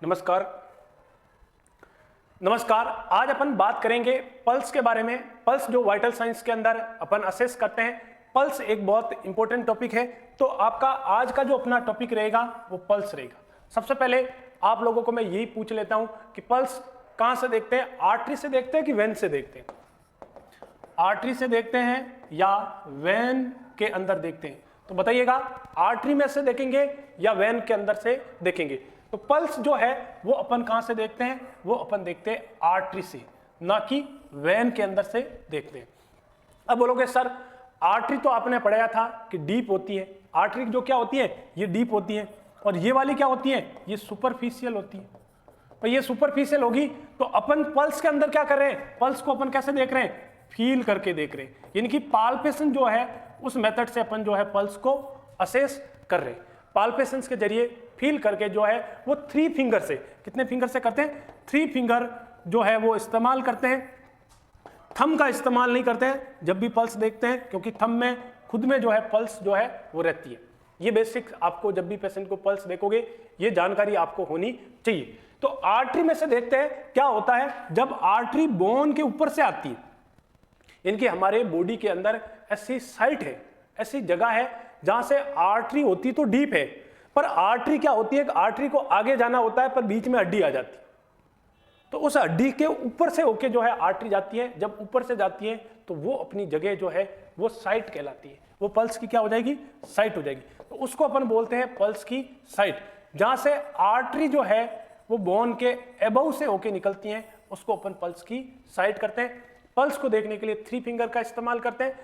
नमस्कार। आज अपन बात करेंगे पल्स के बारे में। पल्स जो वाइटल साइंस के अंदर अपन असेस करते हैं, पल्स एक बहुत इंपॉर्टेंट टॉपिक है। तो आपका आज का जो अपना टॉपिक रहेगा वो पल्स रहेगा। सबसे पहले आप लोगों को मैं यही पूछ लेता हूं कि पल्स कहां से देखते हैं, आर्टरी से देखते हैं कि वेन से देखते हैं? आर्टरी से देखते हैं या वेन के अंदर देखते हैं? तो बताइएगा, आर्टरी में से देखेंगे या वेन के अंदर से देखेंगे? तो पल्स जो है वो अपन कहां से देखते हैं? वो अपन देखते हैं आर्टरी से, ना कि वेन के अंदर से देखते हैं। अब बोलोगे सर आर्टरी तो आपने पढ़ाया था कि डीप होती है। आर्टरी जो क्या होती है, ये डीप होती है, और ये वाली क्या होती है, ये सुपरफिशियल होती है। तो ये सुपरफिशियल होगी, तो अपन पल्स के अंदर क्या कर रहे हैं? पल्स को अपन कैसे देख रहे हैं? फील करके देख रहे हैं, यानी कि पाल्पेशन जो है उस मेथड से अपन जो है पल्स को असेस कर रहे हैं। पाल्पेशन के जरिए फील करके जो है वो 3 फिंगर से, कितने फिंगर से करते हैं? 3 फिंगर जो है वो इस्तेमाल करते हैं। थंब का इस्तेमाल नहीं करते हैं जब भी पल्स देखते हैं, क्योंकि थंब में खुद में जो है पल्स जो है वो रहती है। ये बेसिक आपको जब भी पेशेंट को पल्स देखोगे ये जानकारी आपको होनी चाहिए। तो आर्टरी में से देखते हैं क्या होता है जब आर्टरी बोन के ऊपर से आती है। इनकी हमारे बॉडी के अंदर ऐसी साइट है, ऐसी जगह है जहां से आर्टरी होती तो डीप है, पर आर्टरी क्या होती है, आर्टरी को आगे जाना होता है पर बीच में हड्डी आ जाती है। तो उस हड्डी के ऊपर से होके जो है आर्टरी जाती है। जब ऊपर से जाती है तो वो अपनी जगह जो है वो साइट कहलाती है। वो पल्स की क्या हो जाएगी? साइट हो जाएगी। तो उसको अपन बोलते हैं पल्स की साइट। जहां से आर्टरी जो है वो बोन के एबव से होके निकलती है, उसको अपन पल्स की साइट करते हैं। पल्स को देखने के लिए 3 फिंगर का इस्तेमाल करते हैं।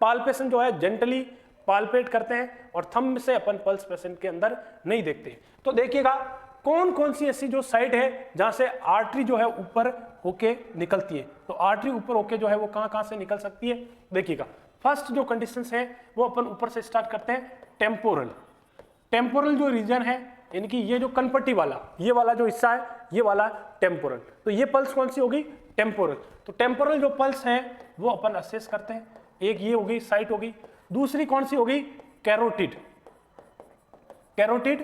पाल्पेशन जो है जेंटली पाल्पेट करते हैं, और थंब से अपन पल्स पेशेंट के अंदर नहीं देखते। तो देखिएगा कौन कौन सी ऐसी जो साइड है जहां से आर्टरी जो है ऊपर होके निकलती है। तो आर्टरी ऊपर होके जो है वो कहां से निकल सकती है? देखिएगा, फर्स्ट जो कंडीशन है वो अपन ऊपर से स्टार्ट करते हैं। टेम्पोरल। टेम्पोरल जो रीजन है, इनकी ये जो कनपट्टी वाला, ये वाला जो हिस्सा है, ये वाला टेम्पोरल। तो ये पल्स कौन सी होगी? टेम्पोरल। तो टेम्पोरल जो पल्स है वो अपन असेस करते हैं। एक ये होगी साइट होगी, दूसरी कौन सी होगी? Carotid. Carotid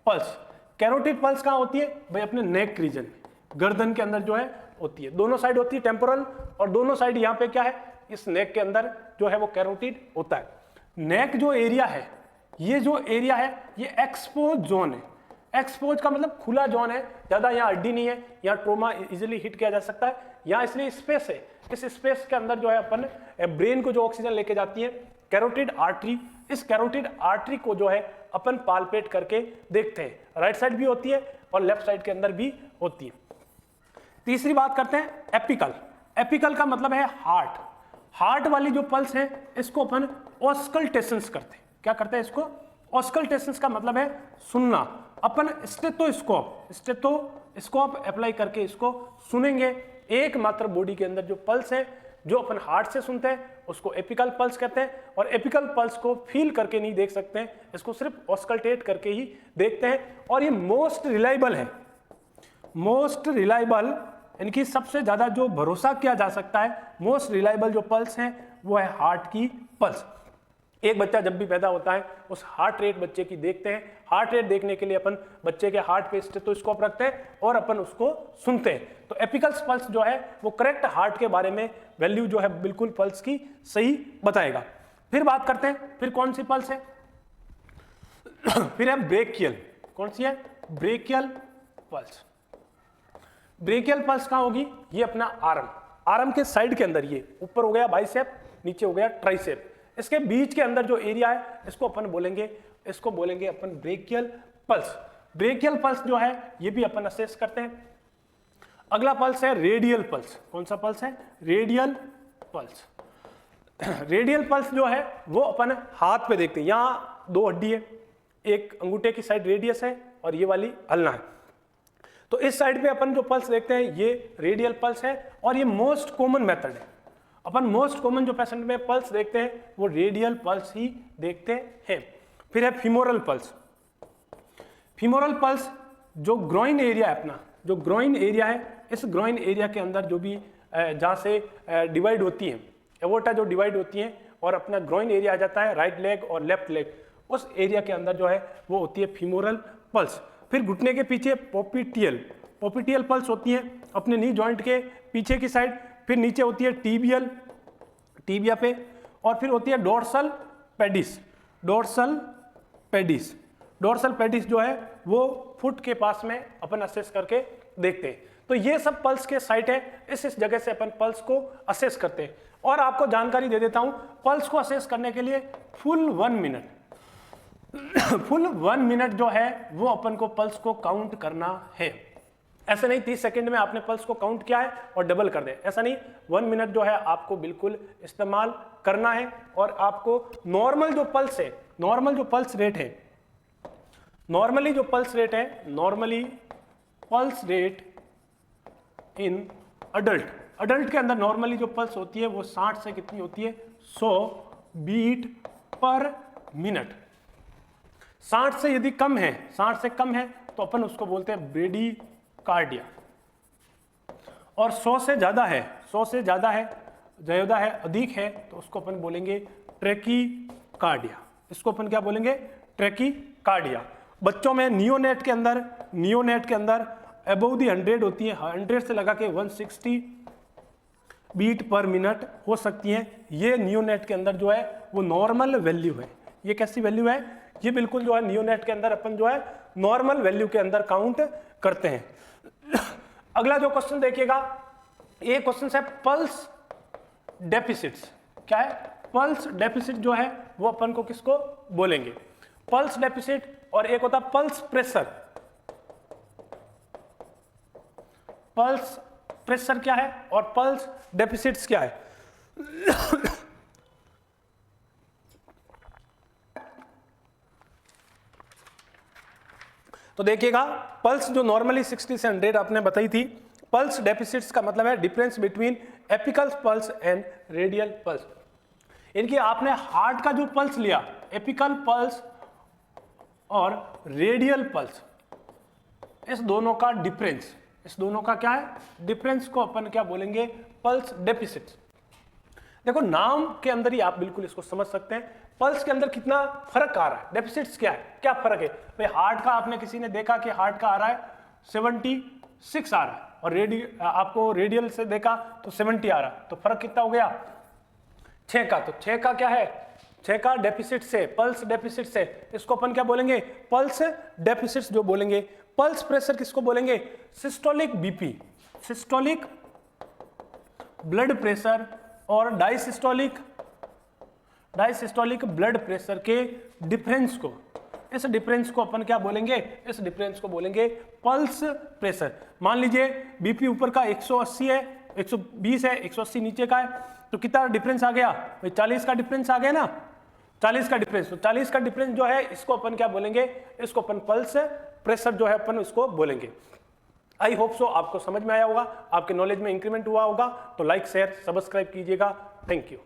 pulse. Carotid pulse कहां होती है भाई? अपने नेक रीजन में, गर्दन के अंदर जो है होती है। दोनों साइड होती है टेम्पोरल, और दोनों साइड यहां पे क्या है, इस नेक के अंदर जो है वो कैरोटिड होता है। नेक जो एरिया है, ये जो एरिया है ये एक्सपोज जोन है। एक्सपोज का मतलब खुला जोन है, ज्यादा यहाँ हड्डी नहीं है, यहाँ ट्रोमा इजिली हिट किया जा सकता है। यहाँ इसलिए स्पेस है, इस स्पेस के अंदर जो है अपन ब्रेन को जो ऑक्सीजन लेके जाती है कैरोटिड आर्टरी। इस कैरोटिड आर्टरी को जो है अपन पाल्पेट करके देखते हैं। राइट साइड भी होती है और लेफ्ट साइड के अंदर भी होती है। तीसरी बात करते हैं एपिकल। एपिकल का मतलब है हार्ट। हार्ट वाली जो पल्स है इसको अपन ऑस्कल्टेशंस करते हैं। क्या करते हैं इसको? ऑस्कल्टेशंस का मतलब है सुनना। अपन स्टेथोस्कोप अप्लाई करके इसको सुनेंगे। एकमात्र बॉडी के अंदर जो पल्स है जो अपन हार्ट से सुनते हैं उसको एपिकल पल्स कहते हैं, और एपिकल पल्स को फील करके नहीं देख सकते हैं, इसको सिर्फ ऑस्कल्टेट करके ही देखते हैं। और ये मोस्ट रिलायबल है। मोस्ट रिलायबल, इनकी सबसे ज्यादा जो भरोसा किया जा सकता है, मोस्ट रिलायबल जो पल्स है वो है हार्ट की पल्स। एक बच्चा जब भी पैदा होता है उस हार्ट रेट बच्चे की देखते हैं। हार्ट रेट देखने के लिए अपन बच्चे के हार्ट पे स्टेथोस्कोप रखते हैं और अपन उसको सुनते हैं। तो एपिकल पल्स जो है वो करेक्ट हार्ट के बारे में वैल्यू जो है बिल्कुल पल्स की सही बताएगा। फिर बात करते हैं, फिर कौन सी पल्स है? फिर है ब्रेकियल। कौन सी है? Brachial pulse. ब्रेकियल पल्स कहां होगी? ये अपना आर्म, आर्म के साइड के अंदर, ये ऊपर हो गया बाइसेप, नीचे हो गया ट्राइसेप, इसके बीच के अंदर जो एरिया है इसको अपन बोलेंगे अपन ब्रेकियल पल्स। ब्रेकियल पल्स जो है ये भी अपन असेस करते हैं। अगला पल्स है रेडियल पल्स। कौन सा पल्स है? Radial pulse. रेडियल पल्स जो है वो अपन हाथ पे देखते हैं। यहाँ 2 हड्डी है, एक अंगूठे की साइड रेडियस है और ये वाली अल्ना है। तो इस साइड पे अपन जो पल्स देखते हैं ये रेडियल पल्स है, और ये मोस्ट कॉमन मेथड है। अपन मोस्ट कॉमन जो पेशेंट में पल्स देखते हैं वो रेडियल पल्स ही देखते हैं। फिर है फीमोरल पल्स। फीमोरल पल्स जो ग्रोइन एरिया है अपना, जो ग्रोइन एरिया है, इस ग्रोइन एरिया के अंदर जो भी जहाँ से डिवाइड होती है, एवोर्टा जो डिवाइड होती है और अपना ग्रोइन एरिया आ जाता है, राइट लेग और लेफ्ट लेग, उस एरिया के अंदर जो है वो होती है फीमोरल पल्स। फिर घुटने के पीछे पोपिटियल, पोपिटियल पल्स होती है अपने नी जॉइंट के पीछे की साइड, फिर नीचे होती है टीबियल, टीबिया पे, और फिर होती है dorsal pedis, dorsal pedis, dorsal pedis जो है वो फुट के पास में अपन असेस करके देखते हैं। तो ये सब पल्स के साइट है, इस जगह से अपन पल्स को असेस करते हैं। और आपको जानकारी दे देता हूं, पल्स को असेस करने के लिए फुल 1 मिनट फुल 1 मिनट जो है वो अपन को पल्स को काउंट करना है। ऐसा नहीं 30 सेकंड में आपने पल्स को काउंट किया है और डबल कर दे, ऐसा नहीं। 1 मिनट जो है आपको बिल्कुल इस्तेमाल करना है। और आपको नॉर्मल जो पल्स है, नॉर्मल जो पल्स रेट है, नॉर्मली जो पल्स रेट है, normally pulse rate in adult, adult के अंदर नॉर्मली जो पल्स होती है वो 60 से कितनी होती है, 100 बीट पर मिनट। 60 से यदि कम है, 60 से कम है तो अपन उसको बोलते हैं ब्रेडीकार्डिया। और 100 से ज्यादा है, 100 से ज्यादा है, ज्यादा है, अधिक है, तो उसको अपन बोलेंगे ट्रैकीकार्डिया। इसको अपन क्या बोलेंगे, ट्रैकीकार्डिया। बच्चों में नियोनेट के अंदर, नियोनेट के अंदर अबव दी 100 होती है, 100 से लगा के 160 बीट पर मिनट हो सकती है। ये नियोनेट के अंदर जो है वो नॉर्मल वैल्यू है। ये कैसी वैल्यू है, ये बिल्कुल जो है नियोनेट के अंदर अपन जो है नॉर्मल वैल्यू के अंदर काउंट करते हैं। अगला जो क्वेश्चन देखिएगा, ये क्वेश्चन है पल्स डेफिसिट्स। क्या है, पल्स डेफिसिट जो है वो अपन को किसको बोलेंगे, पल्स डेफिसिट। और एक होता पल्स प्रेशर। पल्स प्रेशर क्या है और पल्स डेफिसिट्स क्या है। तो देखिएगा, पल्स जो नॉर्मली 60 से 100 आपने बताई थी, पल्स डेफिसिट्स का मतलब है difference between apical pulse and radial pulse. इनकी आपने हार्ट का जो पल्स लिया, एपिकल पल्स और रेडियल पल्स, इस दोनों का डिफरेंस, इस दोनों का क्या है, डिफरेंस को अपन क्या बोलेंगे, पल्स डेफिसिट्स। देखो नाम के अंदर ही आप बिल्कुल इसको समझ सकते हैं, पल्स के अंदर कितना फर्क आ रहा है, डेफिसिट्स क्या है, क्या फर्क है भाई। हार्ट का आपने किसी ने देखा कि हार्ट का आ रहा है 76 आ रहा है, और आपको रेडियल से देखा तो 70 आ रहा है, तो फर्क कितना हो गया, 6 का। तो 6 का क्या है, 6 का डेफिसिट से, पल्स डेफिसिट से, इसको अपन क्या बोलेंगे, पल्स डेफिसिट्स जो बोलेंगे। पल्स प्रेशर किसको बोलेंगे, systolic BP, systolic blood pressure और डायसिस्टोलिक ब्लड प्रेशर के डिफरेंस को, इस डिफरेंस को अपन क्या बोलेंगे, इस डिफरेंस को बोलेंगे पल्स प्रेशर। मान लीजिए बीपी ऊपर का 180 है, 120 है, 180 नीचे का है, तो कितना डिफरेंस आ गया भाई, 40 का डिफरेंस आ गया ना, 40 का डिफरेंस। तो 40 का डिफरेंस जो है इसको अपन क्या बोलेंगे, इसको अपन पल्स प्रेशर जो है अपन इसको बोलेंगे। आई होप सो आपको समझ में आया होगा, आपके नॉलेज में इंक्रीमेंट हुआ होगा। तो लाइक शेयर सब्सक्राइब कीजिएगा। Thank you.